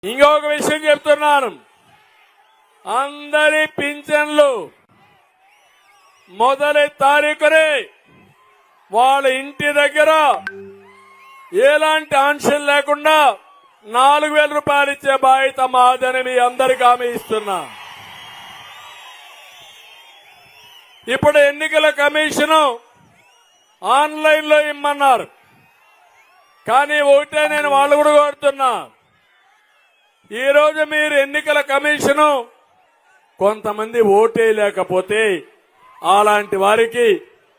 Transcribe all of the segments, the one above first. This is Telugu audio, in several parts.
ఇంకొక విషయం చెప్తున్నాను. అందరి పింఛన్లు మొదటి తారీఖునే వాళ్ళ ఇంటి దగ్గర ఎలాంటి ఆంక్షలు లేకుండా 4,000 రూపాయలు ఇచ్చే బాధ్యత మాదని మీ అందరికీ హామీ ఇస్తున్నా. ఇప్పుడు ఎన్నికల కమిషన్ ఆన్లైన్ లో ఇమ్మన్నారు. కానీ ఒకటే నేను వాళ్ళు కూడా కోరుతున్నా, ఈ రోజు మీరు ఎన్నికల కమిషన్ కొంతమంది ఓటేయలేకపోతే అలాంటి వారికి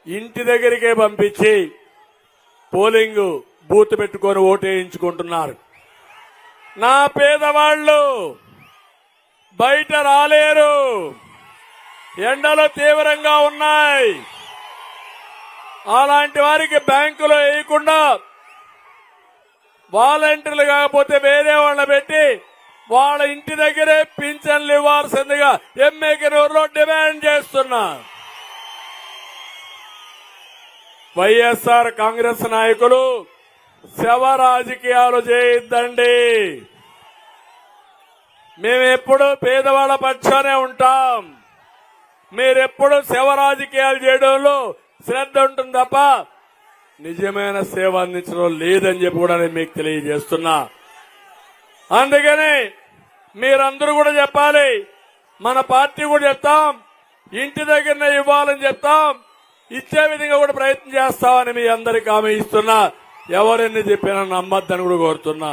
ఇంటి దగ్గరికే పంపించి పోలింగ్ బూత్ పెట్టుకొని ఓటేయించుకుంటున్నారు. నా పేదవాళ్లు బయట రాలేరు, ఎండలు తీవ్రంగా ఉన్నాయి. అలాంటి వారికి బ్యాంకులో వేయకుండా వాలంటీర్లు కాకపోతే వేరే వాళ్ళ పెట్టి వాళ్ళ ఇంటి దగ్గరే పింఛన్లు ఇవ్వాల్సిందిగా ఎమ్మెల్యేలో డిమాండ్ చేస్తున్నా. వైఎస్ఆర్ కాంగ్రెస్ నాయకులు శవ రాజకీయాలు చేయొద్దండి. మేమెప్పుడు పేదవాళ్ల పక్షానే ఉంటాం. మీరెప్పుడు శవ రాజకీయాలు చేయడంలో శ్రద్ధ ఉంటుంది తప్ప నిజమైన సేవ అందించడం లేదని చెప్పి కూడా నేను మీకు తెలియజేస్తున్నా. అందుకని మీరందరూ కూడా చెప్పాలి, మన పార్టీ కూడా చెప్తాం, ఇంటి దగ్గరనే ఇవ్వాలని చెప్తాం, ఇచ్చే విధంగా కూడా ప్రయత్నం చేస్తామని మీ అందరికీ హామీ ఇస్తున్నా. ఎవరెన్ని చెప్పినా నమ్మద్దని కూడా కోరుతున్నా.